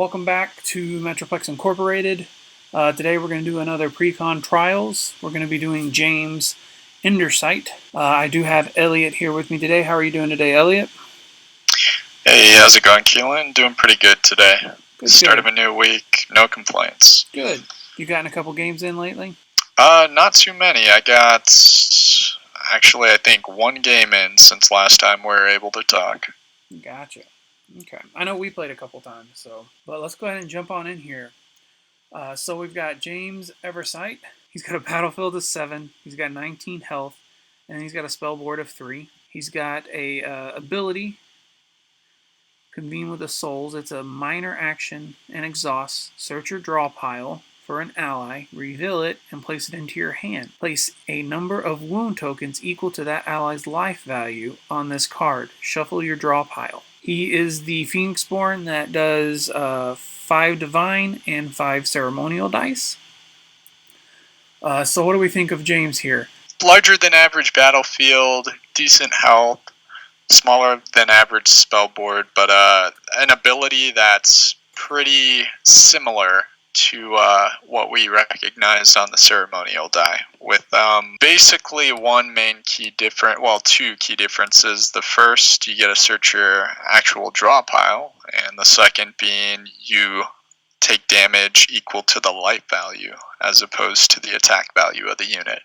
Welcome back to Metroplex Incorporated. Today we're going to do another Precon Trials. We're going to be doing James Endersight. I do have Elliot here with me today. How are you doing today, Elliot? Hey, how's it going, Keelan? Doing pretty good today. Good. Start of a new week, no complaints. Good. You gotten a couple games in lately? Not too many. I think one game in since last time we were able to talk. Gotcha. Okay. I know we played a couple times, but let's go ahead and jump on in here. So we've got James Eversight. He's got a battlefield of 7. He's got 19 health, and he's got a spell board of 3. He's got a ability, Convene with the Souls. It's a minor action and exhaust. Search your draw pile for an ally, reveal it, and place it into your hand. Place a number of wound tokens equal to that ally's life value on this card. Shuffle your draw pile. He is the Phoenixborn that does 5 Divine and 5 Ceremonial dice. So what do we think of James here? Larger than average battlefield, decent health, smaller than average spell board, but an ability that's pretty similar to what we recognize on the ceremonial die, with basically two key differences. The first, you get to search your actual draw pile, and the second being you take damage equal to the life value as opposed to the attack value of the unit.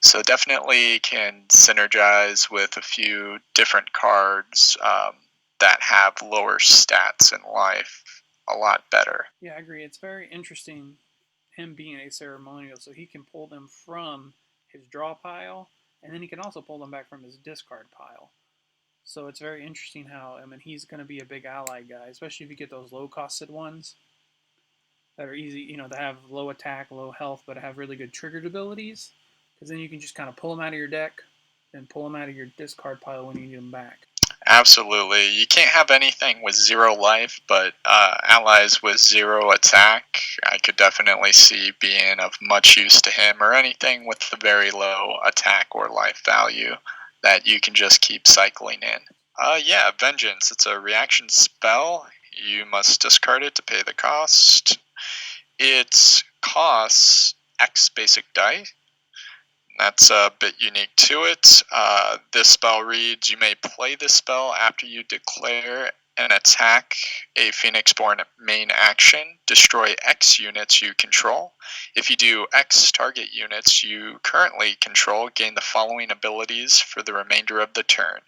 So definitely can synergize with a few different cards that have lower stats in life a lot better. Yeah, I agree. It's very interesting, him being a ceremonial, so he can pull them from his draw pile, and then he can also pull them back from his discard pile. So it's very interesting how, he's going to be a big ally guy, especially if you get those low-costed ones that are easy, that have low attack, low health, but have really good triggered abilities, because then you can just kind of pull them out of your deck and pull them out of your discard pile when you need them back. Absolutely. You can't have anything with 0 life, but allies with 0 attack, I could definitely see being of much use to him, or anything with a very low attack or life value that you can just keep cycling in. Vengeance. It's a reaction spell. You must discard it to pay the cost. It costs X basic die. That's a bit unique to it. This spell reads, you may play this spell after you declare an attack a Phoenixborn main action. Destroy X units you control. If you do, X target units you currently control gain the following abilities for the remainder of the turn.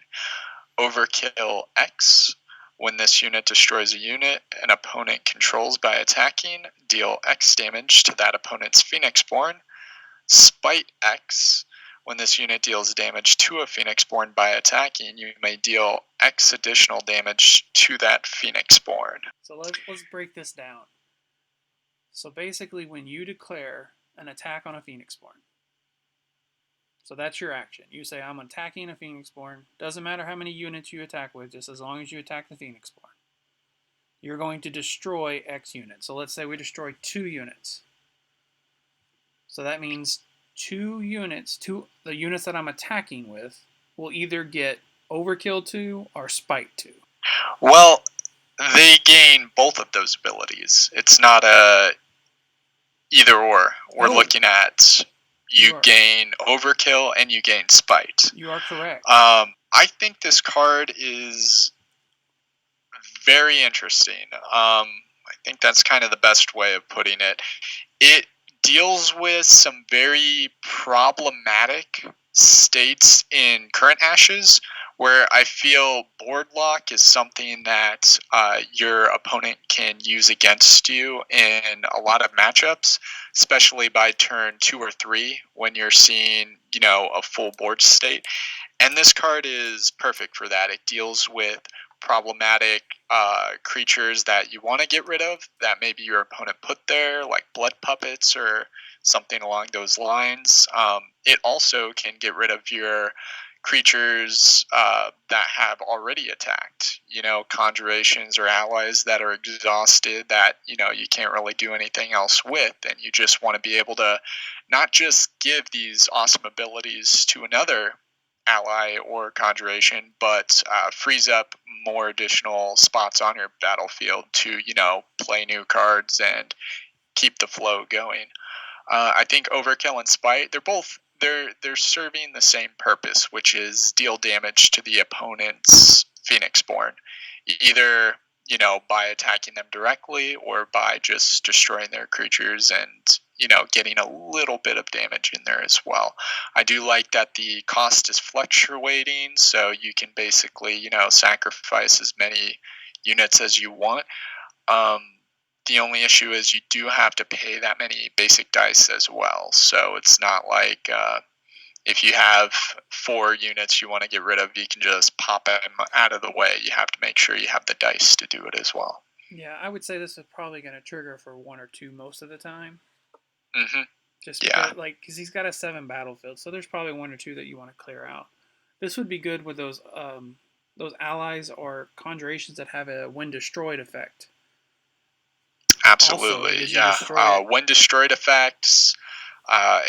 Overkill X. When this unit destroys a unit an opponent controls by attacking, deal X damage to that opponent's Phoenixborn. Spite X. When this unit deals damage to a Phoenixborn by attacking, you may deal X additional damage to that Phoenixborn. So let's break this down. So basically, when you declare an attack on a Phoenixborn, so that's your action. You say, I'm attacking a Phoenixborn. Doesn't matter how many units you attack with, just as long as you attack the Phoenixborn. You're going to destroy X units. So let's say we destroy 2 units. So that means 2 units, the units that I'm attacking with, will either get Overkill 2 or Spite 2. Well, they gain both of those abilities. It's not a either or. We're looking at you gain Overkill and you gain Spite. You are correct. I think this card is very interesting. I think that's kind of the best way of putting it. It deals with some very problematic states in current Ashes, where I feel board lock is something that your opponent can use against you in a lot of matchups, especially by turn 2 or 3 when you're seeing, a full board state. And this card is perfect for that. It deals with problematic creatures that you want to get rid of that maybe your opponent put there, like blood puppets or something along those lines. It also can get rid of your creatures that have already attacked, conjurations or allies that are exhausted that, you can't really do anything else with, and you just want to be able to not just give these awesome abilities to another ally or conjuration, but frees up more additional spots on your battlefield to, play new cards and keep the flow going. I think Overkill and Spite, they're serving the same purpose, which is deal damage to the opponent's Phoenixborn, either by attacking them directly or by just destroying their creatures and getting a little bit of damage in there as well. I do like that the cost is fluctuating, so you can basically sacrifice as many units as you want. The only issue is you do have to pay that many basic dice as well. So it's not like if you have 4 units you want to get rid of, you can just pop them out of the way. You have to make sure you have the dice to do it as well. Yeah, I would say this is probably going to trigger for 1 or 2 most of the time. Mm-hmm. Just Yeah. because, because he's got a 7 battlefield, so there's probably 1 or 2 that you want to clear out. This would be good with those allies or conjurations that have a when destroyed effect. Also, Absolutely, because you yeah. destroy it. When destroyed effects,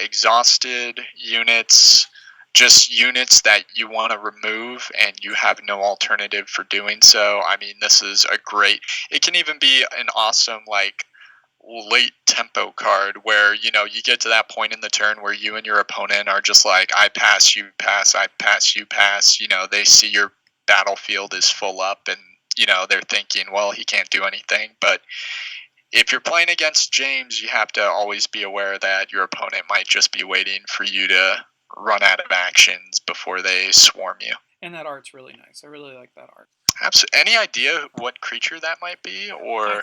exhausted units, just units that you want to remove and you have no alternative for doing so. I mean, this is a great. It can even be an awesome late tempo card where you get to that point in the turn where you and your opponent are just like, I pass, you pass, I pass, you pass. They see your battlefield is full up and they're thinking, well, he can't do anything. But if you're playing against James, you have to always be aware that your opponent might just be waiting for you to run out of actions before they swarm you. And that art's really nice. I really like that art. Any idea what creature that might be? Or I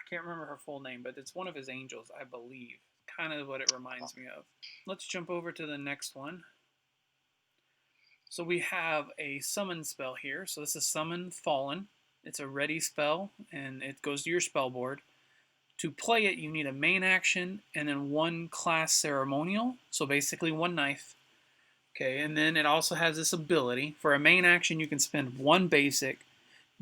can't remember her full name, but it's one of his angels, I believe. Kind of what it reminds me of. Let's jump over to the next one. So we have a summon spell here. So this is Summon Fallen. It's a ready spell, and it goes to your spell board. To play it, you need a main action and then 1 class ceremonial. So basically 1 knife. Okay, and then it also has this ability. For a main action, you can spend 1 basic,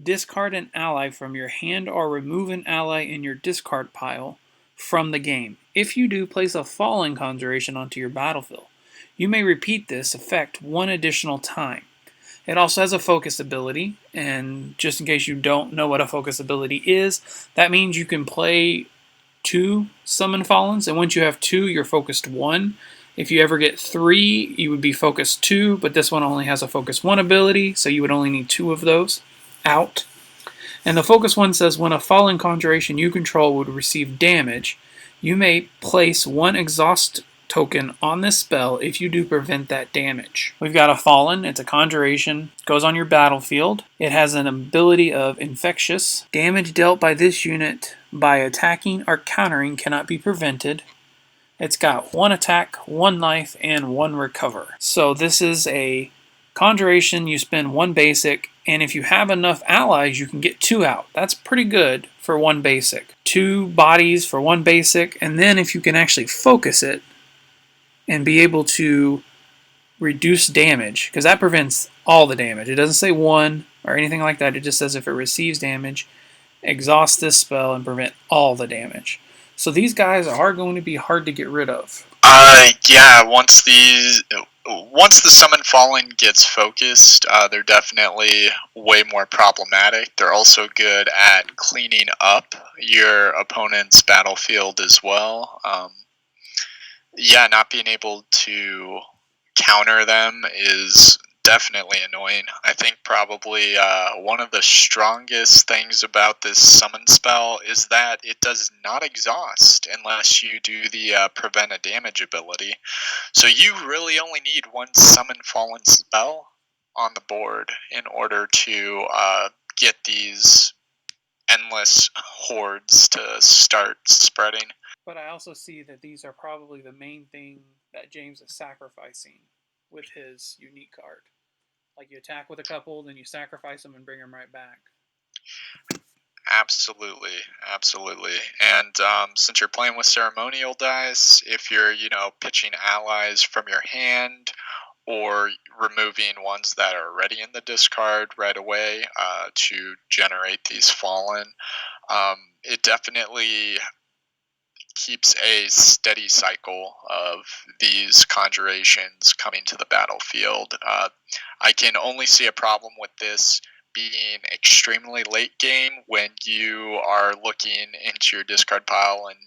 discard an ally from your hand, or remove an ally in your discard pile from the game. If you do, place a Fallen Conjuration onto your battlefield. You may repeat this effect 1 additional time. It also has a focus ability, and just in case you don't know what a focus ability is, that means you can play 2 Summon Fallens, and once you have 2, you're focused 1. If you ever get 3, you would be focused 2, but this one only has a focus 1 ability, so you would only need 2 of those out. And the focus one says when a fallen conjuration you control would receive damage, you may place 1 exhaust token on this spell. If you do, prevent that damage. We've got a fallen. It's a conjuration. Goes on your battlefield. It has an ability of infectious. Damage dealt by this unit by attacking or countering cannot be prevented. It's got 1 attack, 1 life, and 1 recover. So this is a conjuration. You spend 1 basic, and if you have enough allies, you can get 2 out. That's pretty good for 1 basic. 2 bodies for 1 basic, and then if you can actually focus it and be able to reduce damage, because that prevents all the damage. It doesn't say 1 or anything like that. It just says if it receives damage, exhaust this spell and prevent all the damage. So these guys are going to be hard to get rid of. Yeah, once the Summon Fallen gets focused, they're definitely way more problematic. They're also good at cleaning up your opponent's battlefield as well. Yeah, not being able to counter them is definitely annoying. I think probably one of the strongest things about this summon spell is that it does not exhaust unless you do the prevent a damage ability. So you really only need 1 summon fallen spell on the board in order to get these endless hordes to start spreading. But I also see that these are probably the main thing that James is sacrificing with his unique card. Like you attack with a couple, then you sacrifice them and bring them right back. Absolutely, absolutely. And since you're playing with ceremonial dice, if you're pitching allies from your hand or removing ones that are already in the discard right away to generate these fallen, it definitely keeps a steady cycle of these conjurations coming to the battlefield. I can only see a problem with this being extremely late game when you are looking into your discard pile and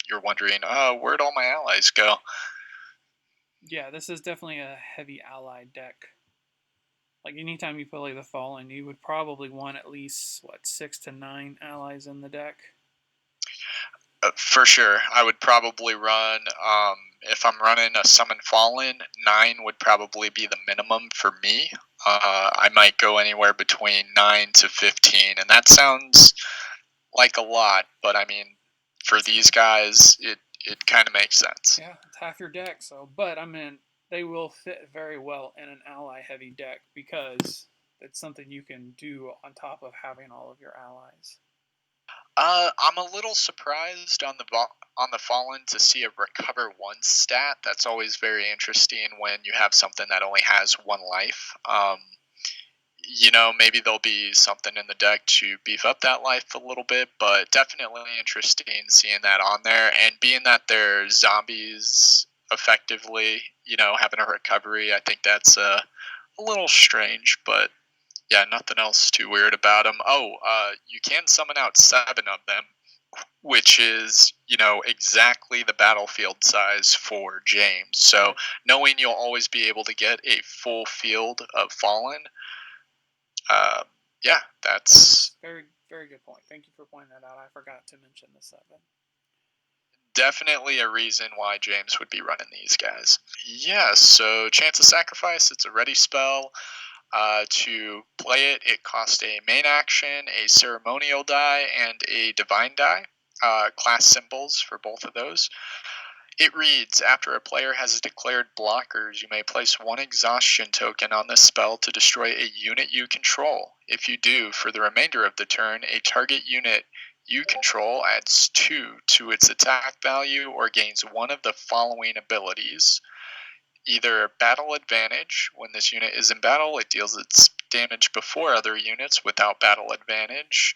you're wondering, oh, where'd all my allies go? Yeah, this is definitely a heavy ally deck. Like anytime you play the Fallen, you would probably want at least what 6 to 9 allies in the deck. For sure, I would probably run. If I'm running a summon fallen, 9 would probably be the minimum for me. I might go anywhere between 9 to 15, and that sounds like a lot, but I mean, for these guys, it kind of makes sense. Yeah, it's half your deck. So, but I mean, they will fit very well in an ally-heavy deck because it's something you can do on top of having all of your allies. I'm a little surprised on the fallen to see a recover one stat. That's always very interesting when you have something that only has one life. Maybe there'll be something in the deck to beef up that life a little bit, but definitely interesting seeing that on there. And being that they're zombies effectively, having a recovery, I think that's a little strange, but yeah, nothing else too weird about them. Oh, you can summon out 7 of them, which is, exactly the battlefield size for James. So knowing you'll always be able to get a full field of Fallen, uh, yeah, that's Very, very good point. Thank you for pointing that out. I forgot to mention the 7. definitely a reason why James would be running these guys. Yeah, so Chance of Sacrifice, it's a ready spell. To play it, it costs a main action, a ceremonial die, and a divine die. Class symbols for both of those. It reads, after a player has declared blockers, you may place 1 exhaustion token on this spell to destroy a unit you control. If you do, for the remainder of the turn, a target unit you control adds 2 to its attack value or gains 1 of the following abilities. Either battle advantage, when this unit is in battle, it deals its damage before other units without battle advantage,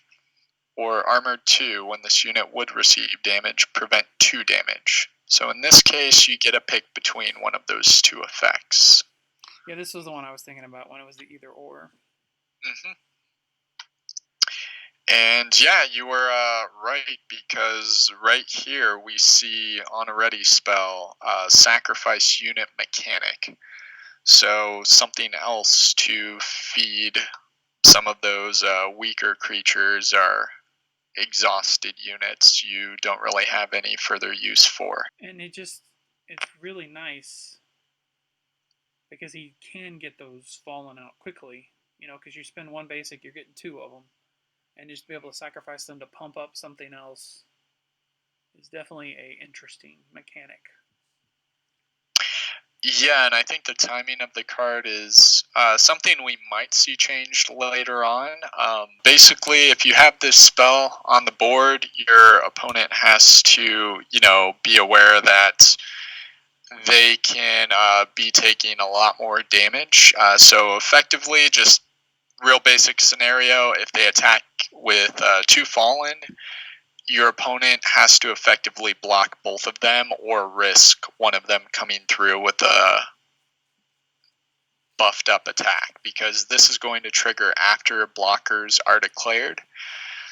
or armored 2, when this unit would receive damage, prevent 2 damage. So in this case, you get a pick between one of those 2 effects. Yeah, this was the one I was thinking about when it was the either or. Mm-hmm. And yeah, you were right, because right here we see on a ready spell, sacrifice unit mechanic. So something else to feed some of those weaker creatures or exhausted units you don't really have any further use for. And it's really nice because he can get those fallen out quickly. Because you spend 1 basic, you're getting 2 of them, and just be able to sacrifice them to pump up something else is definitely a interesting mechanic. Yeah, and I think the timing of the card is something we might see changed later on. Basically, if you have this spell on the board, your opponent has to, be aware that they can be taking a lot more damage. So effectively, just real basic scenario, if they attack with 2 fallen, your opponent has to effectively block both of them or risk one of them coming through with a buffed up attack, because this is going to trigger after blockers are declared.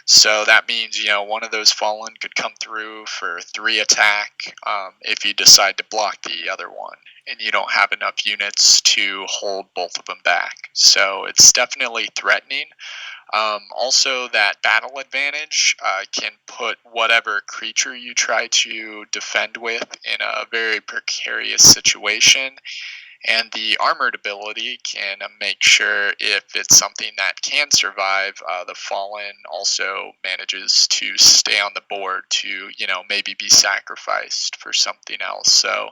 So that means, one of those fallen could come through for 3 attack if you decide to block the other one, and you don't have enough units to hold both of them back. So it's definitely threatening. Also, that battle advantage can put whatever creature you try to defend with in a very precarious situation. And the armored ability can make sure if it's something that can survive, the fallen also manages to stay on the board to, maybe be sacrificed for something else. So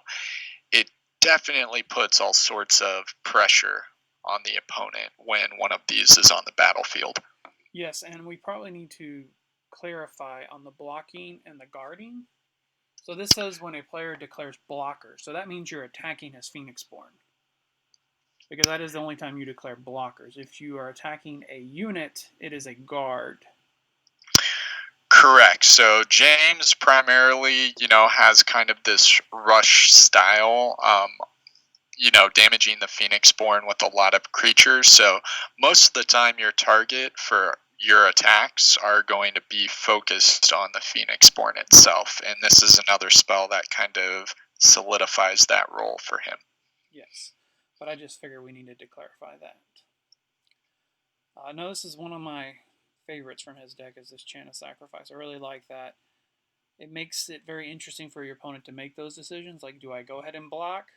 it definitely puts all sorts of pressure on the opponent when one of these is on the battlefield. Yes, and we probably need to clarify on the blocking and the guarding. So this says when a player declares blocker. So that means you're attacking his Phoenixborn. Because that is the only time you declare blockers. If you are attacking a unit, it is a guard. Correct. So James primarily, has kind of this rush style. damaging the Phoenixborn with a lot of creatures. So most of the time, your target for your attacks are going to be focused on the Phoenixborn itself, and this is another spell that kind of solidifies that role for him. Yes, but I just figured we needed to clarify that. No, this is one of my favorites from his deck is this Chant of Sacrifice. I really like that. It makes it very interesting for your opponent to make those decisions. Like, do I go ahead and block,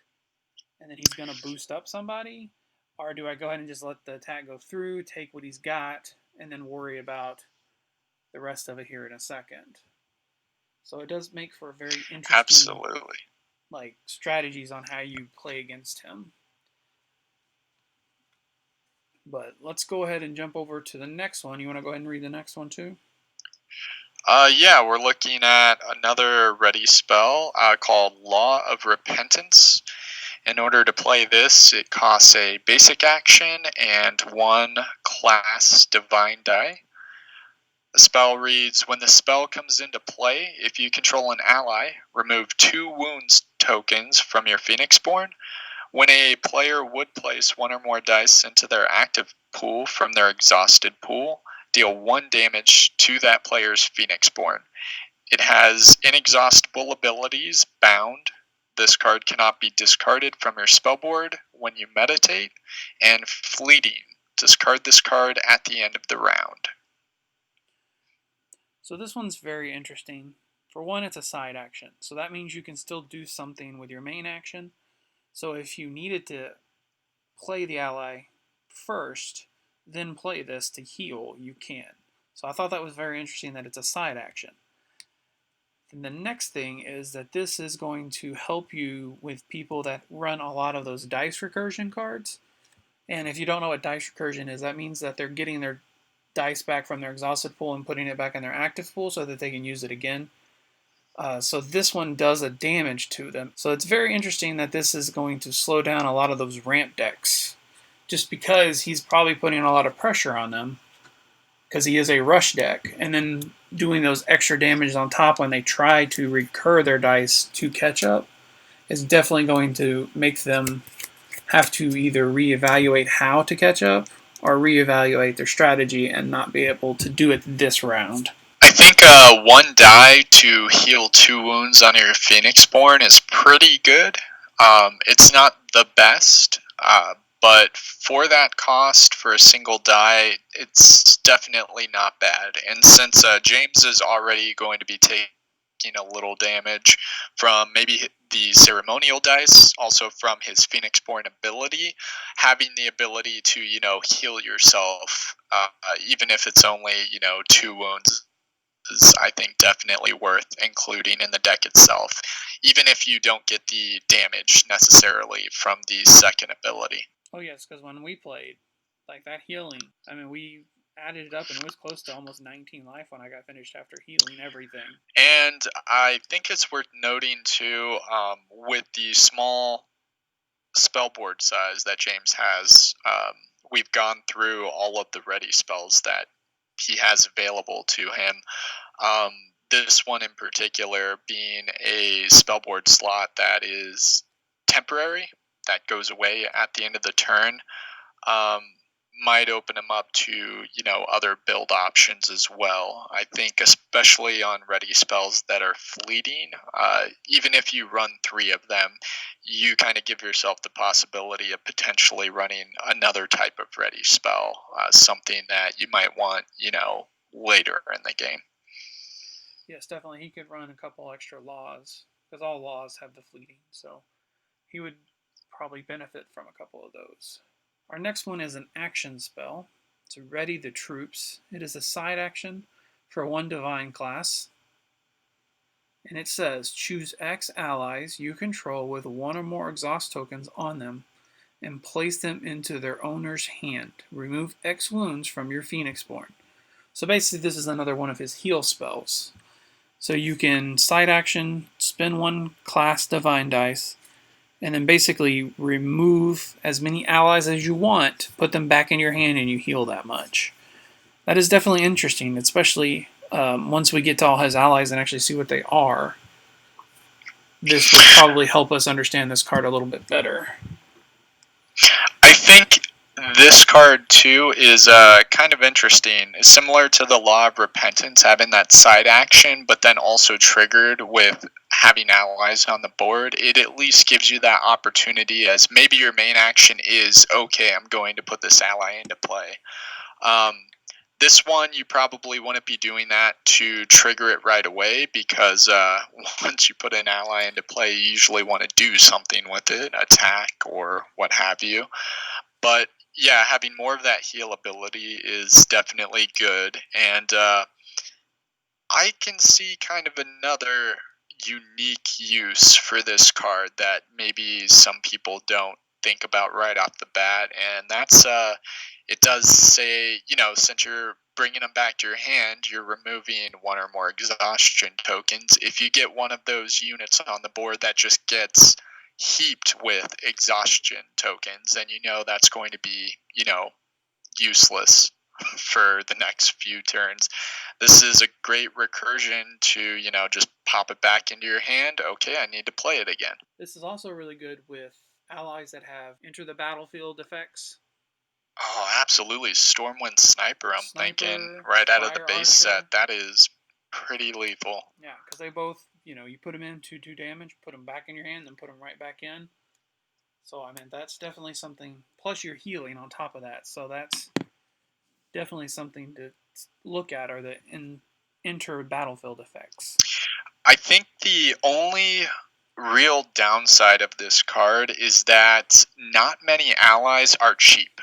and then he's going to boost up somebody? Or do I go ahead and just let the attack go through, take what he's got, and then worry about the rest of it here in a second? So it does make for a very interesting Absolutely. strategies on how you play against him. But let's go ahead and jump over to the next one. You want to go ahead and read the next one too? Yeah, we're looking at another ready spell called Law of Repentance. In order to play this, it costs a basic action and 1 class divine die. The spell reads, when the spell comes into play, if you control an ally, remove 2 wounds tokens from your Phoenixborn. When a player would place 1 or more dice into their active pool from their exhausted pool, deal 1 damage to that player's Phoenixborn. It has inexhaustible abilities, Bound. This card cannot be discarded from your spellboard when you meditate, and Fleeting. Discard this card at the end of the round. So this one's very interesting. For one, it's a side action. So that means you can still do something with your main action. So if you needed to play the ally first, then play this to heal, you can. So I thought that was very interesting that it's a side action. And the next thing is that this is going to help you with people that run a lot of those dice recursion cards. And if you don't know what dice recursion is, that means that they're getting their dice back from their exhausted pool and putting it back in their active pool so that they can use it again. So this one does a damage to them. So it's very interesting that this is going to slow down a lot of those ramp decks, just because he's probably putting a lot of pressure on them, because he is a rush deck, and then doing those extra damage on top when they try to recur their dice to catch up is definitely going to make them have to either reevaluate how to catch up or reevaluate their strategy and not be able to do it this round. I think 1 die to heal 2 wounds on your Phoenixborn is pretty good. It's not the best, but for that cost for a single die, it's definitely not bad. And since James is already going to be taking a little damage from maybe the ceremonial dice, also from his Phoenixborn ability, having the ability to, heal yourself, even if it's only, 2 wounds, is, I think, definitely worth including in the deck itself, even if you don't get the damage necessarily from the second ability. Oh yes, because when we played, that healing, I mean, we added it up and it was close to almost 19 life when I got finished after healing everything. And I think it's worth noting too, with the small spellboard size that James has, we've gone through all of the ready spells that he has available to him. This one in particular being a spellboard slot that is temporary, that goes away at the end of the turn, might open him up to, other build options as well. I think especially on ready spells that are fleeting, even if you run 3 of them, you kind of give yourself the possibility of potentially running another type of ready spell, something that you might want, later in the game. Yes, definitely. He could run a couple extra laws, because all laws have the fleeting, so he would probably benefit from a couple of those. Our next one is an action spell to ready the troops. It is a side action for 1 divine class. And it says choose X allies you control with 1 or more exhaust tokens on them and place them into their owner's hand. Remove X wounds from your Phoenixborn. So basically, this is another one of his heal spells. So you can side action, spend 1 class divine dice, and then basically remove as many allies as you want, put them back in your hand, and you heal that much. That is definitely interesting, especially once we get to all his allies and actually see what they are. This would probably help us understand this card a little bit better. I think this card too is kind of interesting. It's similar to the Law of Repentance, having that side action, but then also triggered with having allies on the board. It at least gives you that opportunity, as maybe your main action is, okay, I'm going to put this ally into play. Um, this one, you probably wouldn't be doing that to trigger it right away, because once you put an ally into play, you usually want to do something with it, attack or what have you. But yeah, having more of that heal ability is definitely good. And I can see kind of another unique use for this card that maybe some people don't think about right off the bat. And that's, it does say, since you're bringing them back to your hand, you're removing one or more exhaustion tokens. If you get one of those units on the board that just gets heaped with exhaustion tokens, then that's going to be, useless for the next few turns. This is a great recursion to, just pop it back into your hand. Okay, I need to play it again. This is also really good with allies that have enter the battlefield effects. Oh, absolutely. Stormwind Sniper, I'm thinking, Sniper, right out of the Fire base Archer. set. That is pretty lethal. Yeah, because they both, you put them in 2 damage, put them back in your hand, then put them right back in. So, I mean, that's definitely something. Plus, you're healing on top of that. So, that's definitely something to look at, are the enter battlefield effects. I think the only real downside of this card is that not many allies are cheap.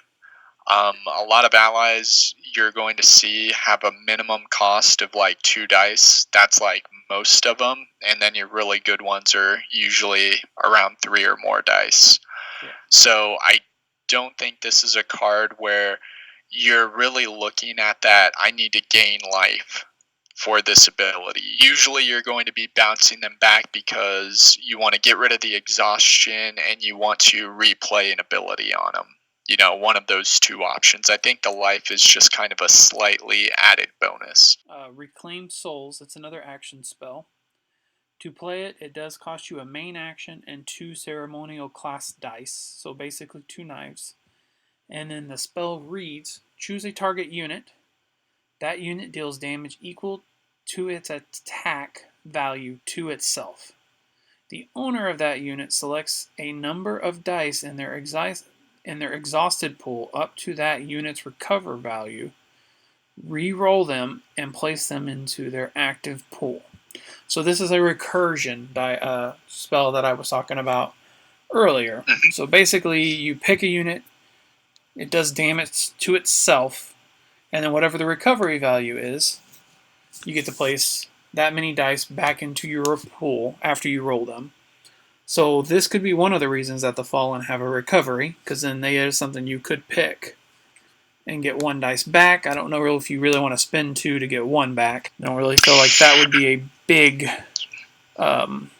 A lot of allies you're going to see have a minimum cost of like 2 dice. That's like most of them. And then your really good ones are usually around 3 or more dice. Yeah. So I don't think this is a card where you're really looking at that, I need to gain life for this ability. Usually you're going to be bouncing them back because you want to get rid of the exhaustion and you want to replay an ability on them. One of those two options. I think the life is just kind of a slightly added bonus. Reclaim Souls, it's another action spell. To play it, it does cost you a main action and 2 ceremonial class dice, so basically 2 knives. And then the spell reads, choose a target unit. That unit deals damage equal to its attack value to itself. The owner of that unit selects a number of dice in their exhausted pool up to that unit's recover value, re-roll them, and place them into their active pool. So this is a recursion spell that I was talking about earlier. Mhm. So basically, you pick a unit, it does damage to itself, and then whatever the recovery value is, you get to place that many dice back into your pool after you roll them. So this could be one of the reasons that the Fallen have a recovery, because then they is something you could pick and get 1 dice back. I don't know if you really want to spend 2 to get 1 back. I don't really feel like that would be a big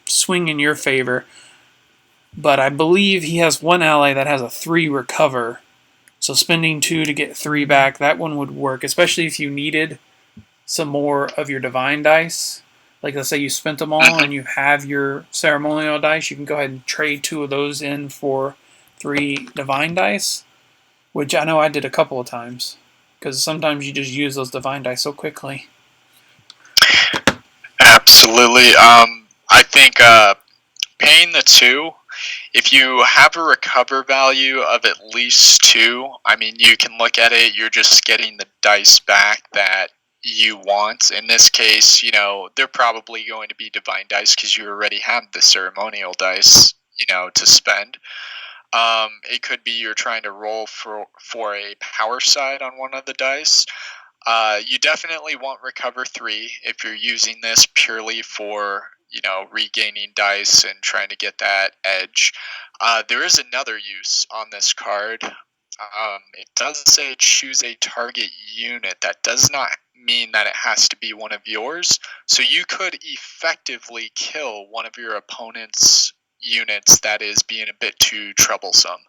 swing in your favor. But I believe he has 1 ally that has a 3 recover. So spending 2 to get 3 back, that one would work, especially if you needed some more of your divine dice. Like, let's say you spent them all and you have your ceremonial dice, you can go ahead and trade 2 of those in for 3 divine dice, which I know I did a couple of times, because sometimes you just use those divine dice so quickly. Absolutely. I think paying the 2, if you have a recover value of at least 2, I mean, you can look at it, you're just getting the dice back that you want. In this case, they're probably going to be divine dice because you already have the ceremonial dice, to spend. It could be you're trying to roll for a power side on one of the dice. You definitely want recover 3 if you're using this purely for regaining dice and trying to get that edge. There is another use on this card. It does say choose a target unit. That does not mean that it has to be one of yours. So you could effectively kill one of your opponent's units that is being a bit too troublesome.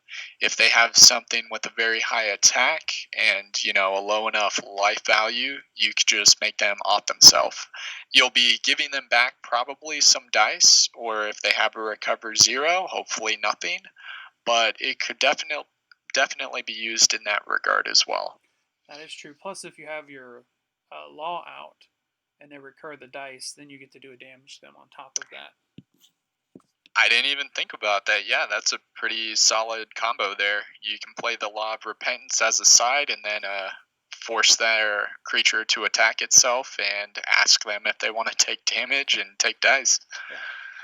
If they have something with a very high attack and a low enough life value, you could just make them off themselves. You'll be giving them back probably some dice, or if they have a recover 0, hopefully nothing. But it could definitely be used in that regard as well. That is true. Plus, if you have your law out and they recur the dice, then you get to do a damage to them on top of that. I didn't even think about that. Yeah, that's a pretty solid combo there. You can play the Law of Repentance as a side and then force their creature to attack itself and ask them if they want to take damage and take dice. Yeah,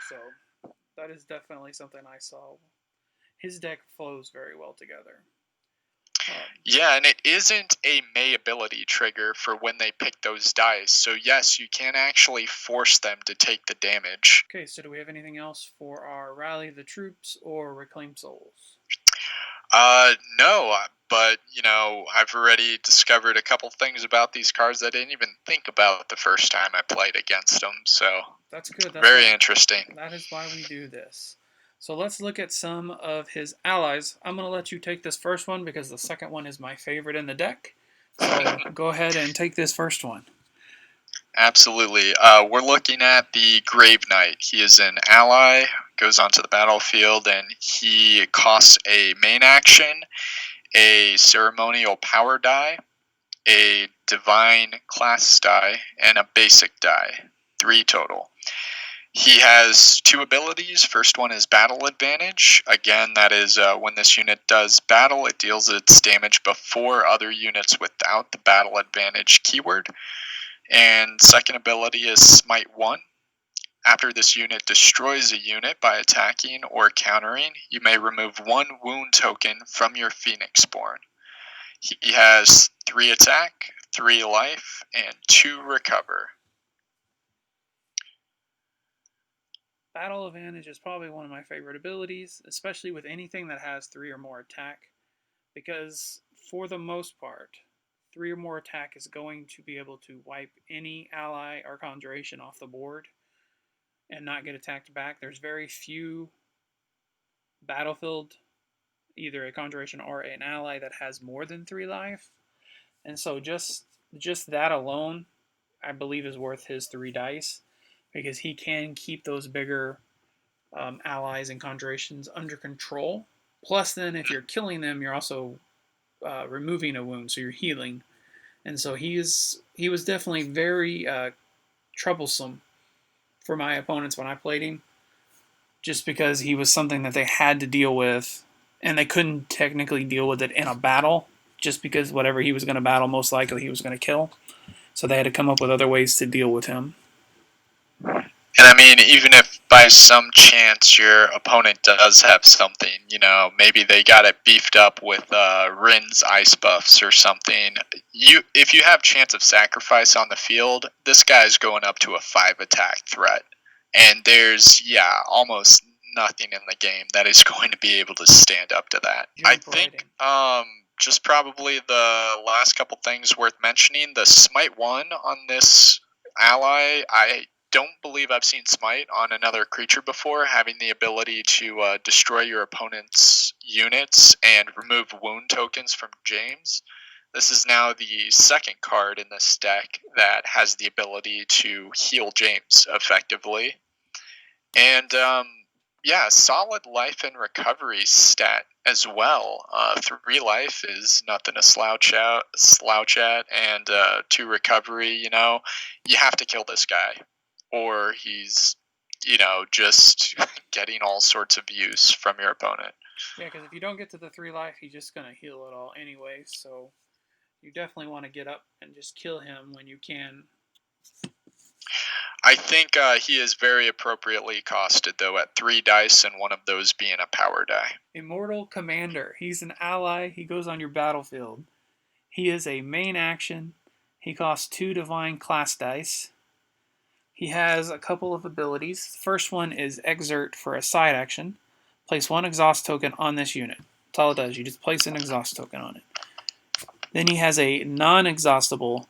so that is definitely something I saw. His deck flows very well together. Yeah, and it isn't a May ability trigger for when they pick those dice. So yes, you can actually force them to take the damage. Okay, so do we have anything else for our Rally the Troops or Reclaim Souls? No, but I've already discovered a couple things about these cards I didn't even think about the first time I played against them. So that's good. That's very interesting. That is why we do this. So let's look at some of his allies. I'm going to let you take this first one because the second one is my favorite in the deck. So go ahead and take this first one. Absolutely. We're looking at the Grave Knight. He is an ally, goes onto the battlefield, and he costs a main action, a ceremonial power die, a divine class die, and a basic die. 3 total. He has 2 abilities. First one is Battle Advantage. Again, that is when this unit does battle, it deals its damage before other units without the Battle Advantage keyword. And second ability is Smite 1. After this unit destroys a unit by attacking or countering, you may remove 1 wound token from your Phoenixborn. He has 3 attack, 3 life, and 2 recover. Battle Advantage is probably one of my favorite abilities, especially with anything that has 3 or more attack, because for the most part, 3 or more attack is going to be able to wipe any ally or conjuration off the board and not get attacked back. There's very few battlefield, either a conjuration or an ally that has more than 3 life, and so just that alone, I believe, is worth his 3 dice because he can keep those bigger allies and conjurations under control. Plus, then if you're killing them, you're also removing a wound, so you're healing. And so he was definitely very troublesome for my opponents when I played him, just because he was something that they had to deal with, and they couldn't technically deal with it in a battle, just because whatever he was going to battle, most likely he was going to kill. So they had to come up with other ways to deal with him. And I mean, even if by some chance your opponent does have something, maybe they got it beefed up with Rin's ice buffs or something. If you have chance of sacrifice on the field, this guy's going up to a 5 attack threat, and there's almost nothing in the game that is going to be able to stand up to that. I think just probably the last couple things worth mentioning. The Smite 1 on this ally, I don't believe I've seen Smite on another creature before, having the ability to destroy your opponent's units and remove wound tokens from James. This is now the second card in this deck that has the ability to heal James effectively. And solid life and recovery stat as well. 3 life is nothing to slouch at, and 2 recovery. You have to kill this guy, or he's just getting all sorts of use from your opponent. Yeah, because if you don't get to the 3 life, he's just going to heal it all anyway. So you definitely want to get up and just kill him when you can. I think he is very appropriately costed, though, at 3 dice, and one of those being a power die. Immortal Commander. He's an ally. He goes on your battlefield. He is a main action. He costs 2 divine class dice. He has a couple of abilities. The first one is Exert for a side action. Place 1 exhaust token on this unit. That's all it does. You just place an exhaust token on it. Then he has a non-exhaustible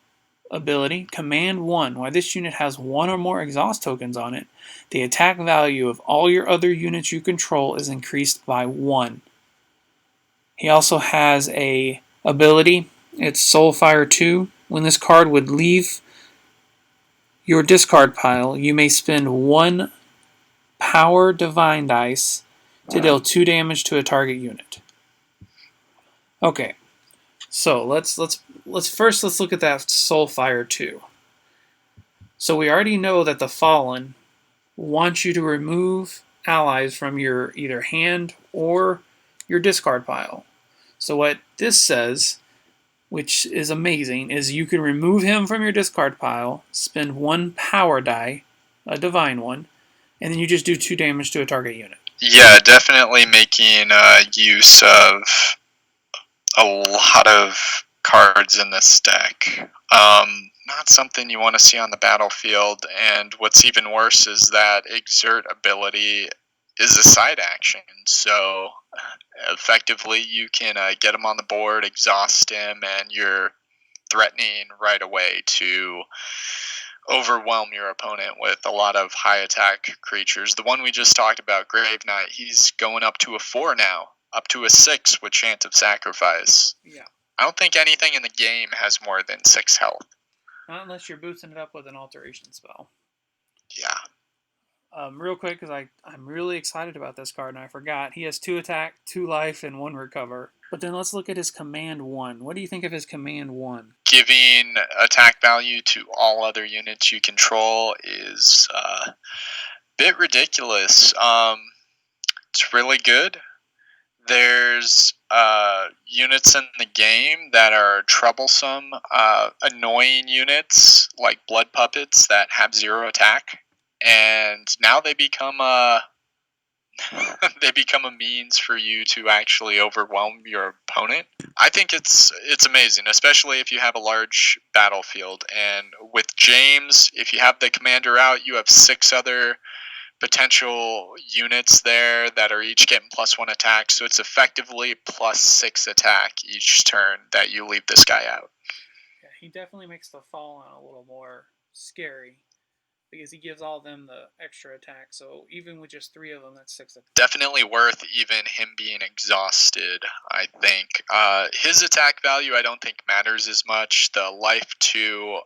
ability, Command 1. While this unit has 1 or more exhaust tokens on it, the attack value of all your other units you control is increased by 1. He also has a ability, it's Soulfire 2. When this card would leave your discard pile, you may spend 1 power divine dice to deal 2 damage to a target unit. Okay, so let's first let's look at that Soulfire 2. So we already know that the Fallen wants you to remove allies from your either hand or your discard pile. So what this says, which is amazing, is you can remove him from your discard pile, spend one power die, a divine one, and then you just do 2 damage to a target unit. Yeah, definitely making use of a lot of cards in this deck. Not something you want to see on the battlefield, and what's even worse is that Exert ability is a side action, so effectively you can get him on the board, exhaust him, and you're threatening right away to overwhelm your opponent with a lot of high attack creatures. The one we just talked about, Grave Knight, he's going up to a 4 now, up to a 6 with Chant of Sacrifice. Yeah. I don't think anything in the game has more than 6 health. Not unless you're boosting it up with an alteration spell. Yeah. Real quick, because I'm really excited about this card, and I forgot. He has 2 attack, 2 life, and 1 recover. But then let's look at his command 1. What do you think of his command 1? Giving attack value to all other units you control is a bit ridiculous. It's really good. There's units in the game that are troublesome, annoying units like blood puppets that have 0 attack, and now they become they become a means for you to actually overwhelm your opponent. I think it's amazing, especially if you have a large battlefield. And with James, if you have the commander out, you have 6 other potential units there that are each getting +1 attack, so it's effectively +6 attack each turn that you leave this guy out. Yeah, he definitely makes the Fallen a little more scary because he gives all of them the extra attack. So even with just 3 of them, that's 6 attack. Definitely worth even him being exhausted, I think. His attack value I don't think matters as much. The life 2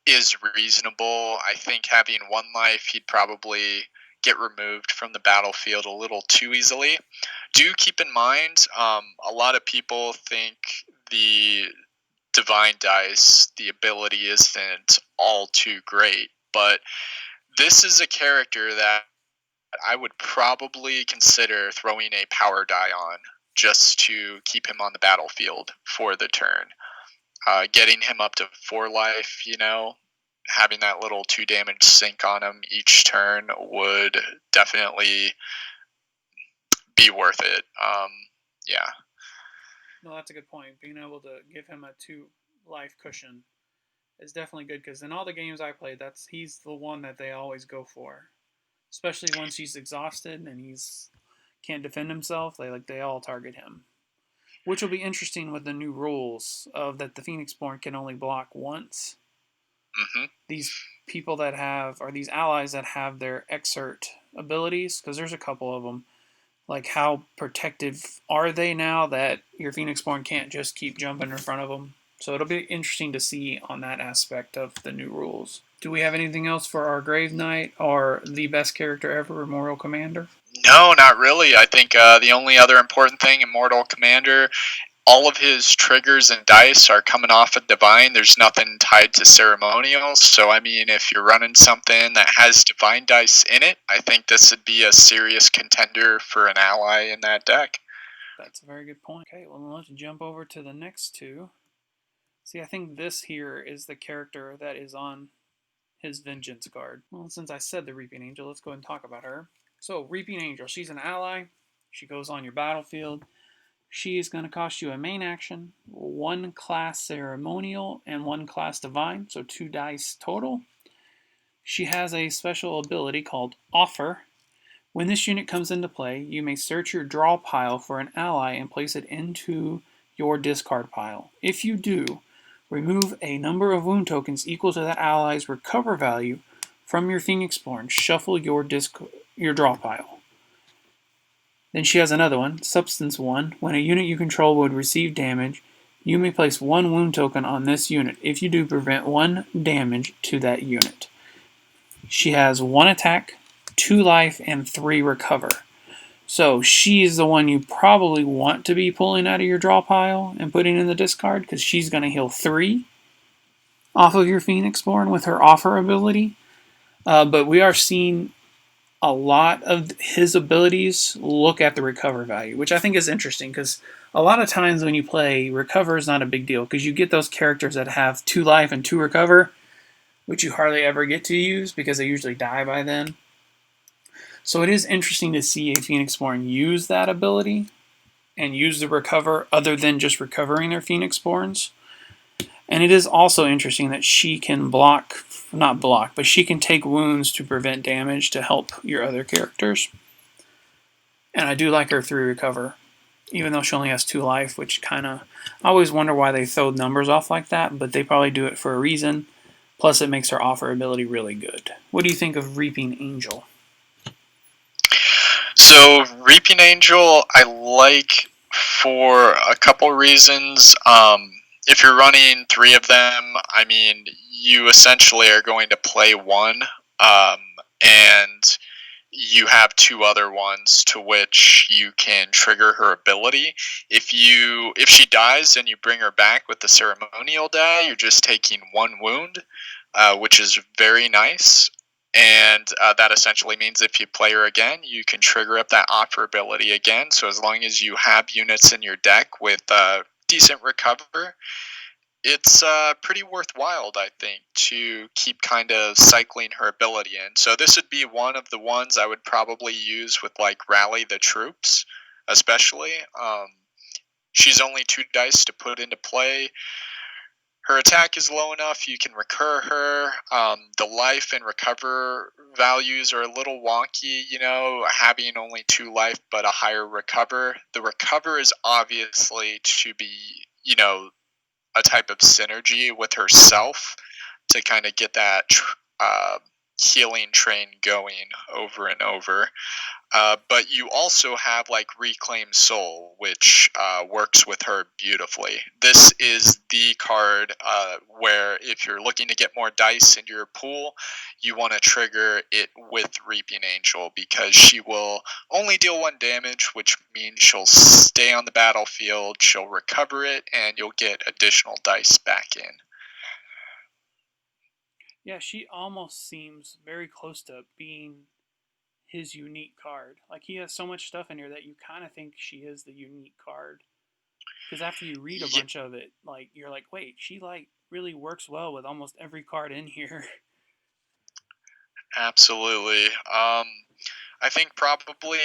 is reasonable. I think having 1 life, he'd probably get removed from the battlefield a little too easily. Do keep in mind, a lot of people think the Divine Dice, the ability isn't all too great, but this is a character that I would probably consider throwing a power die on just to keep him on the battlefield for the turn. Getting him up to 4 life, having that little 2 damage sink on him each turn would definitely be worth it. Yeah. No, that's a good point. Being able to give him a 2 life cushion is definitely good because in all the games I played, he's the one that they always go for. Especially once he's exhausted and he's can't defend himself, they all target him. Which will be interesting with the new rules of that the Phoenixborn can only block once. Mm-hmm. These people that have, or these allies that have their exert abilities, because there's a couple of them, like how protective are they now that your Phoenixborn can't just keep jumping in front of them? So it'll be interesting to see on that aspect of the new rules. Do we have anything else for our Grave Knight or the best character ever, Immortal Commander? No, not really. I think the only other important thing, Immortal Commander, all of his triggers and dice are coming off of Divine. There's nothing tied to ceremonials. So, I mean, if you're running something that has Divine dice in it, I think this would be a serious contender for an ally in that deck. That's a very good point. Okay, well, let's jump over to the next 2. See, I think this here is the character that is on his Vengeance card. Well, since I said the Reaping Angel, let's go ahead and talk about her. So, Reaping Angel, she's an ally. She goes on your battlefield. She is going to cost you a main action, 1 class ceremonial, and 1 class divine, so 2 dice total. She has a special ability called Offer. When this unit comes into play, you may search your draw pile for an ally and place it into your discard pile. If you do, remove a number of wound tokens equal to that ally's recover value from your Phoenixborn. Shuffle your draw pile. Then she has another one, Substance 1. When a unit you control would receive damage, you may place 1 wound token on this unit. If you do, prevent 1 damage to that unit. She has 1 attack, 2 life, and 3 recover. So she's the one you probably want to be pulling out of your draw pile and putting in the discard because she's going to heal 3 off of your Phoenixborn with her offer ability. But we are seeing a lot of his abilities look at the recover value, which I think is interesting because a lot of times when you play, recover is not a big deal because you get those characters that have 2 life and 2 recover, which you hardly ever get to use because they usually die by then. So it is interesting to see a Phoenixborn use that ability and use the recover other than just recovering their Phoenixborns. And it is also interesting that she can block, not block, but she can take wounds to prevent damage to help your other characters. And I do like her 3 recover, even though she only has 2 life, which kind of, I always wonder why they throw numbers off like that, but they probably do it for a reason. Plus, it makes her offer ability really good. What do you think of Reaping Angel? So Reaping Angel, I like for a couple reasons. If you're running 3 of them, I mean, you essentially are going to play one, and you have 2 other ones to which you can trigger her ability. If she dies and you bring her back with the ceremonial die, you're just taking 1 wound, which is very nice. And that essentially means if you play her again, you can trigger up that offer ability again. So as long as you have units in your deck with decent recover, it's pretty worthwhile, I think, to keep kind of cycling her ability in. So this would be one of the ones I would probably use with like Rally the Troops, especially. She's only 2 dice to put into play. Her attack is low enough, you can recur her. The life and recover values are a little wonky, having only 2 life but a higher recover. The recover is obviously to be, a type of synergy with herself to kind of get that healing train going over and over. But you also have like Reclaim Soul, which works with her beautifully. This is the card where if you're looking to get more dice into your pool, you want to trigger it with Reaping Angel because she will only deal 1 damage, which means she'll stay on the battlefield, she'll recover it, and you'll get additional dice back in. Yeah, she almost seems very close to being his unique card. Like he has so much stuff in here that you kind of think she is the unique card. Because after you read a Yeah, bunch of it, like you're like, wait, she like really works well with almost every card in here. absolutely. I think probably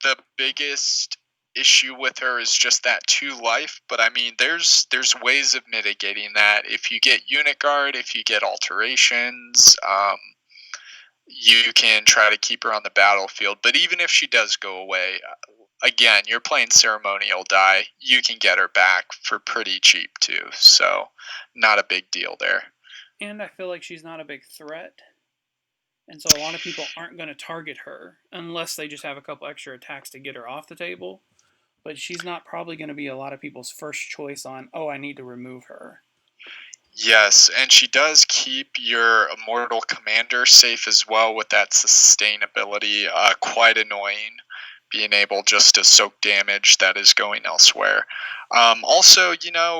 the biggest issue with her is just that 2 life, but I mean there's ways of mitigating that. If you get unit guard, if you get alterations, you can try to keep her on the battlefield. But even if she does go away, again, you're playing ceremonial die, you can get her back for pretty cheap too, so not a big deal there. And I feel like she's not a big threat. And so a lot of people aren't going to target her unless they just have a couple extra attacks to get her off the table. But she's not probably going to be a lot of people's first choice on, oh, I need to remove her. Yes, and she does keep your immortal commander safe as well with that sustainability. Quite annoying being able just to soak damage that is going elsewhere. Also,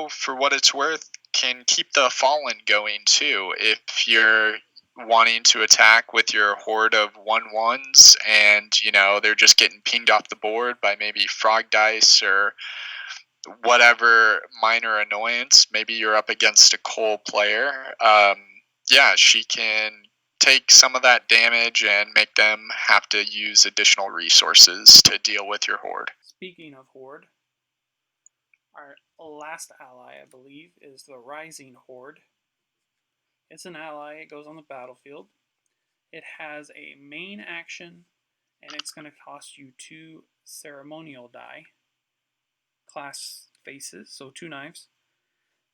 for what it's worth, can keep the fallen going too. If you're wanting to attack with your horde of 1/1s and they're just getting pinged off the board by maybe frog dice or whatever minor annoyance, maybe you're up against a coal player, yeah, she can take some of that damage and make them have to use additional resources to deal with your horde. Speaking of Horde, our last ally, I believe, is the Rising Horde. It's an ally, it goes on the battlefield. It has a main action, and it's going to cost you 2 ceremonial die, class faces, so 2 knives.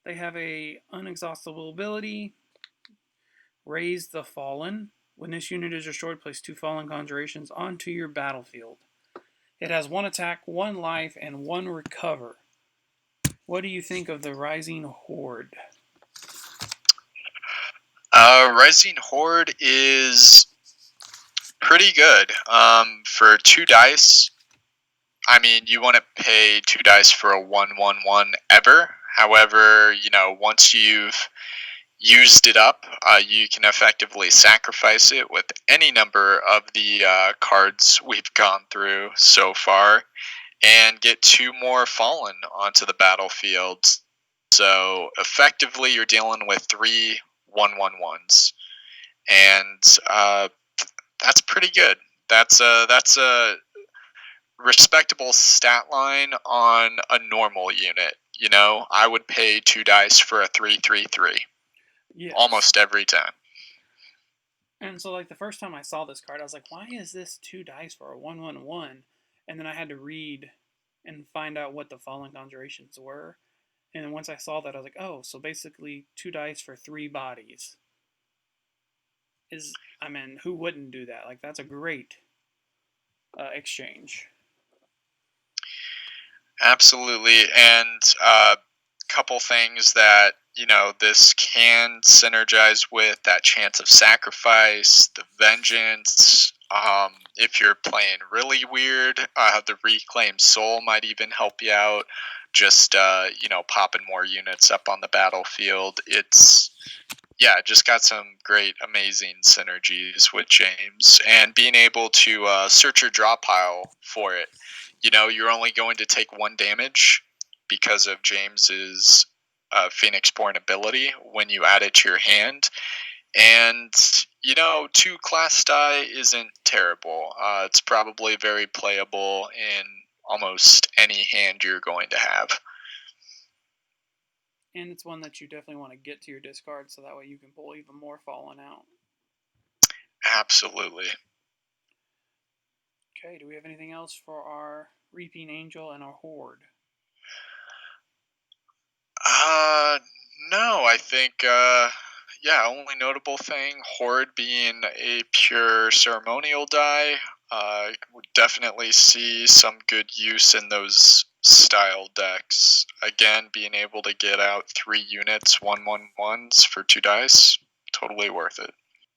They have a unexhaustible ability, Raise the Fallen. When this unit is destroyed, place 2 Fallen Conjurations onto your battlefield. It has 1 attack, 1 life, and 1 recover. What do you think of the Rising Horde? Rising Horde is Pretty good. For 2 dice, I mean, you wouldn't pay 2 dice for a 1/1/1 ever. However, once you've used it up, you can effectively sacrifice it with any number of the cards we've gone through so far and get 2 more fallen onto the battlefield. So effectively, you're dealing with 3 1/1/1s, and that's pretty good. That's a respectable stat line on a normal unit. I would pay 2 dice for a 3/3/3 Yes. almost every time. And so, like, the first time I saw this card, I was like, why is this 2 dice for a 1/1/1? And then I had to read and find out what the fallen conjurations were. And then once I saw that, I was like, oh, so basically 2 dice for 3 bodies is, I mean, who wouldn't do that? Like, that's a great exchange. Absolutely, and couple things that this can synergize with: that chance of sacrifice, the vengeance. If you're playing really weird, the reclaimed soul might even help you out. Just popping more units up on the battlefield. It's just got some great, amazing synergies with James, and being able to search your draw pile for it. You're only going to take 1 damage because of James's Phoenix-born ability when you add it to your hand, and 2 class die isn't terrible. It's probably very playable in almost any hand you're going to have. And it's one that you definitely want to get to your discard so that way you can pull even more fallen out. Absolutely. Okay, do we have anything else for our Reaping Angel and our Horde? Uh, no, I think, only notable thing, Horde being a pure ceremonial die. Would definitely see some good use in those style decks. Again, being able to get out 3 units, 1/1/1s for 2 dice, totally worth it.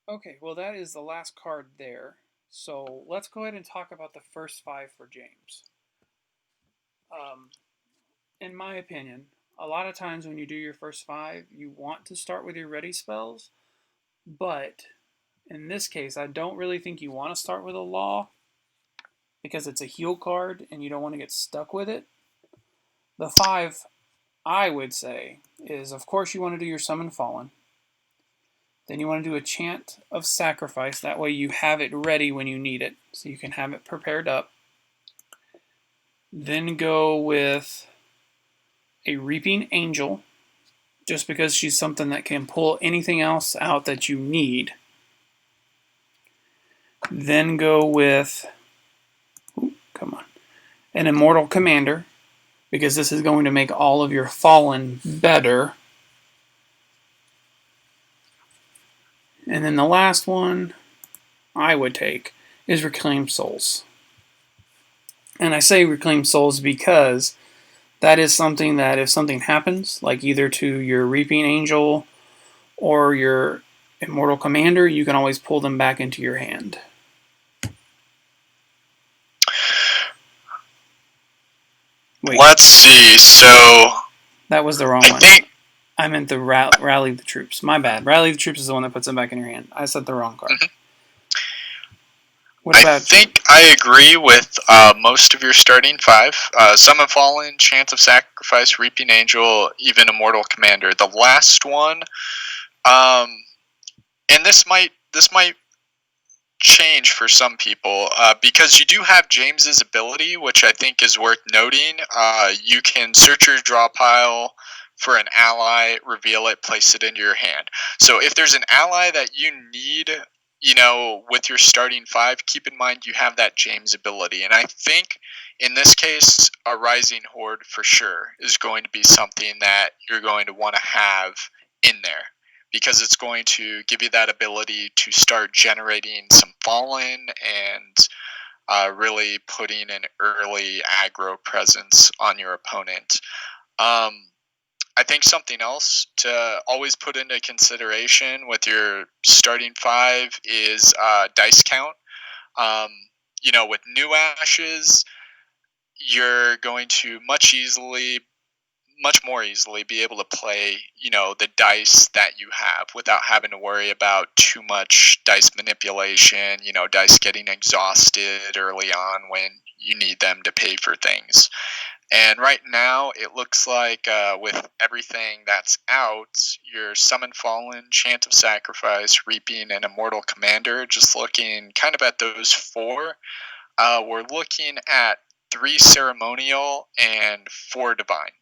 Okay, well, that is the last card there. So let's go ahead and talk about the first 5 for James. Um, in my opinion, a lot of times when you do your first 5, you want to start with your ready spells, but in this case, I don't really think you want to start with a law because it's a heal card and you don't want to get stuck with it. The 5, I would say, is of course you want to do your Summon Fallen. Then you want to do a Chant of Sacrifice. That way you have it ready when you need it, so you can have it prepared up. Then go with a Reaping Angel, just because she's something that can pull anything else out that you need. Then go with, come on, an Immortal Commander, because this is going to make all of your Fallen better. And then the last one I would take is Reclaim Souls. And I say Reclaim Souls because that is something that if something happens, like either to your Reaping Angel or your Immortal Commander, you can always pull them back into your hand. Wait. Let's see. So that was the wrong one. I meant the Rally the Troops. My bad. Rally the Troops is the one that puts them back in your hand. I said the wrong card. Mm-hmm. What about I think you? I agree with most of your starting 5. Summon Fallen, Chance of Sacrifice, Reaping Angel, even Immortal Commander. The last one, and this might change for some people because you do have James's ability, which I think is worth noting. You can search your draw pile for an ally, reveal it, place it into your hand. So if there's an ally that you need, with your starting 5, keep in mind you have that James ability. And I think in this case, a Rising Horde for sure is going to be something that you're going to want to have in there, because it's going to give you that ability to start generating some fallen and really putting an early aggro presence on your opponent. I think something else to always put into consideration with your starting 5 is dice count. Um, with new ashes, you're going to much more easily be able to play, the dice that you have without having to worry about too much dice manipulation, dice getting exhausted early on when you need them to pay for things. And right now, it looks like with everything that's out, your Summon Fallen, Chant of Sacrifice, Reaping, and Immortal Commander, just looking kind of at those four, we're looking at 3 Ceremonial and 4 Divine.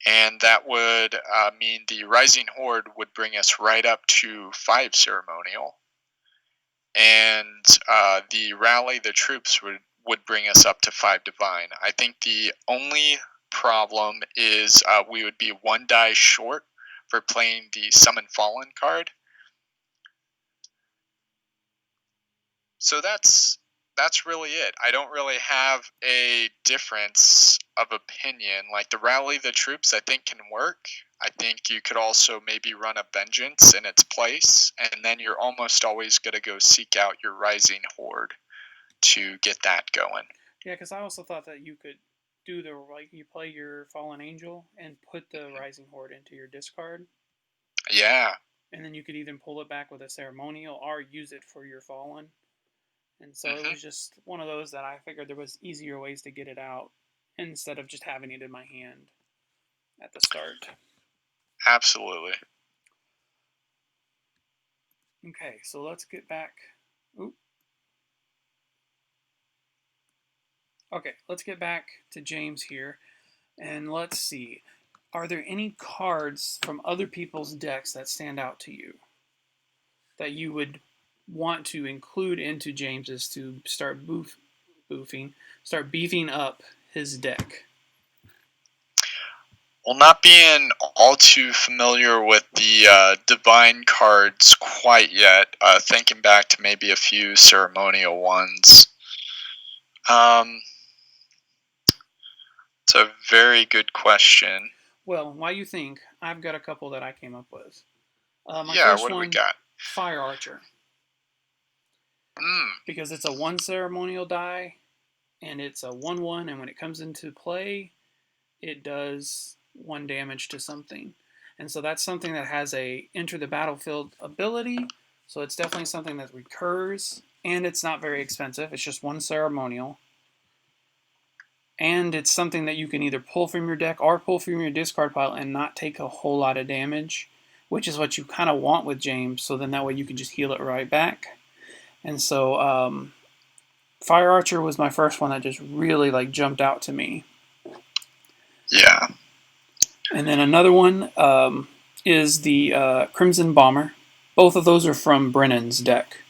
And that would mean the Rising Horde would bring us right up to 5 Ceremonial. And the Rally the Troops would bring us up to 5 Divine. I think the only problem is we would be 1 die short for playing the Summon Fallen card. So that's really it. I don't really have a difference of opinion. Like the Rally the Troops, I think can work. I think you could also maybe run a Vengeance in its place, and then you're almost always going to go seek out your Rising Horde to get that going. Yeah, because I also thought that you could do you play your Fallen Angel and put the Rising Horde into your discard, Yeah. and then you could even pull it back with a ceremonial or use it for your Fallen. And so it Mm-hmm. was just one of those that I figured there was easier ways to get it out instead of just having it in my hand at the start. Absolutely. Okay, so let's get back. Oop. Okay, let's get back to James here, and let's see. Are there any cards from other people's decks that stand out to you that you would want to include into James's to start start beefing up his deck? Well, not being all too familiar with the divine cards quite yet, thinking back to maybe a few ceremonial ones. It's a very good question. Well, while you think, I've got a couple that I came up with. My Yeah, first what do we one, got? Fire Archer, Mm, because it's a 1 ceremonial die, and it's a 1/1, and when it comes into play, it does 1 damage to something. And so that's something that has a enter the battlefield ability. So it's definitely something that recurs, and it's not very expensive. It's just 1 ceremonial. And it's something that you can either pull from your deck or pull from your discard pile and not take a whole lot of damage, which is what you kind of want with James. So then that way you can just heal it right back. And so Fire Archer was my first one that just really jumped out to me. yeah. And then another one is the Crimson Bomber. Both of those are from Brennan's deck,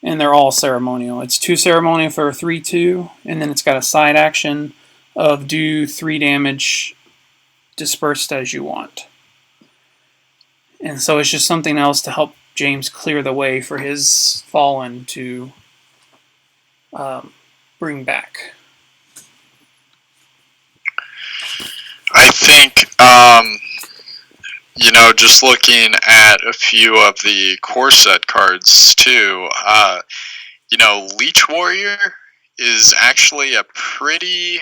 and they're all ceremonial. It's 2 ceremonial for a 3/2, and then it's got a side action of do 3 damage dispersed as you want. And so it's just something else to help James clear the way for his Fallen to bring back. I think, just looking at a few of the core set cards too, Leech Warrior is actually a pretty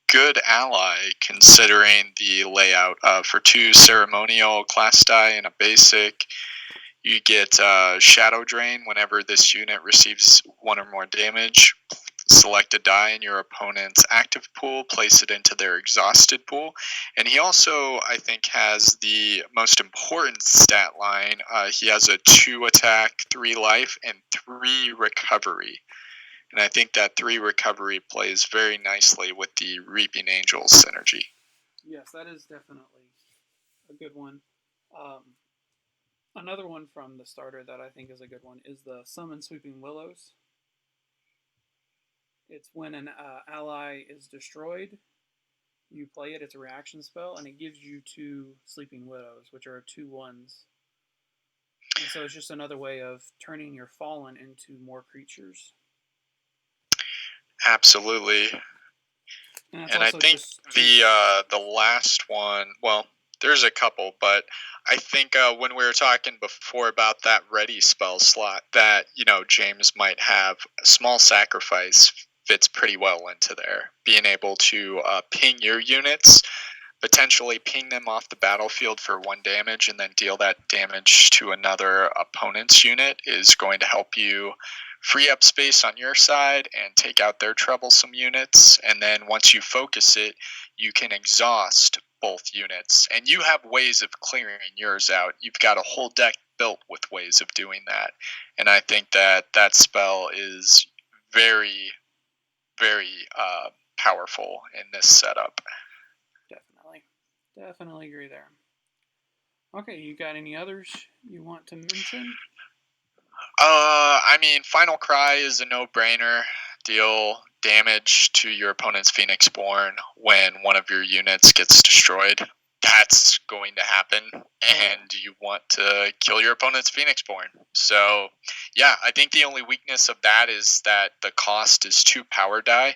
good ally considering the layout. For 2 ceremonial class die and a basic, you get Shadow Drain whenever this unit receives 1 or more damage. Select a die in your opponent's active pool, place it into their exhausted pool. And he also, I think, has the most important stat line. He has a 2 attack, 3 life, and 3 recovery. And I think that 3 recovery plays very nicely with the Reaping Angels synergy. Yes, that is definitely a good one. Another one from the starter that I think is a good one is the Summon Sweeping Willows. It's when an ally is destroyed, you play it. It's a reaction spell, and it gives you 2 Sleeping Widows, which are 2/1s. And so it's just another way of turning your Fallen into more creatures. Absolutely. And it's And I also think just the last one, well, There's a couple, but I think when we were talking before about that ready spell slot, that James might have a small sacrifice fits pretty well into there. Being able to ping your units, potentially ping them off the battlefield for 1 damage, and then deal that damage to another opponent's unit is going to help you free up space on your side and take out their troublesome units. And then once you focus it, you can exhaust both units. And you have ways of clearing yours out. You've got a whole deck built with ways of doing that. And I think that spell is very, very powerful in this setup. Definitely agree there. Okay, you got any others you want to mention? I mean, Final Cry is a no-brainer. Deal damage to your opponent's Phoenixborn when one of your units gets destroyed. That's going to happen, and you want to kill your opponent's Phoenixborn. So, yeah, I think the only weakness of that is that the cost is 2 power die.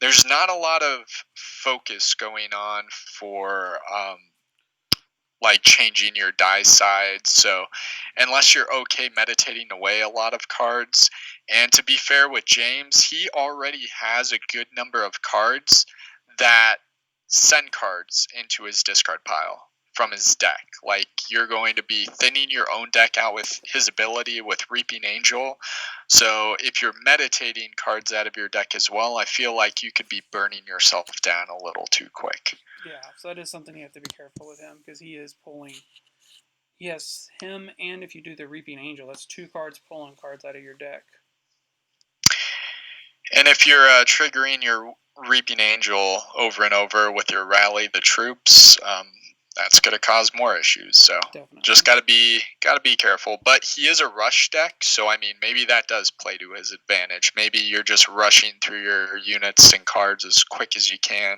There's not a lot of focus going on for like changing your die sides. So unless you're okay meditating away a lot of cards, and to be fair with James, he already has a good number of cards that send cards into his discard pile from his deck. Like, you're going to be thinning your own deck out with his ability with Reaping Angel. So if you're meditating cards out of your deck as well, I feel like you could be burning yourself down a little too quick. Yeah, so that is something you have to be careful with him, because he is pulling. Yes, him, and if you do the Reaping Angel, that's 2 cards pulling cards out of your deck. And if you're triggering your Reaping Angel over and over with your Rally the Troops, that's going to cause more issues. So Definitely. just gotta be careful. But he is a rush deck, so I mean, maybe that does play to his advantage. Maybe you're just rushing through your units and cards as quick as you can,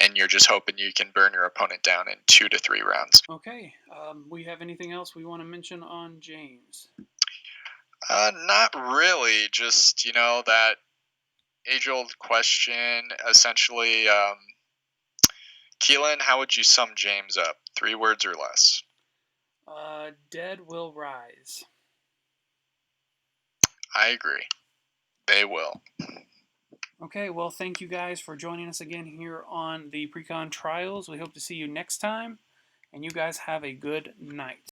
and you're just hoping you can burn your opponent down in 2 to 3 rounds. Okay, we have anything else we want to mention on James? Not really. Just that age-old question, essentially. Keelan, how would you sum James up? 3 words or less. Dead will rise. I agree. They will. Okay, well, thank you guys for joining us again here on the Precon Trials. We hope to see you next time, and you guys have a good night.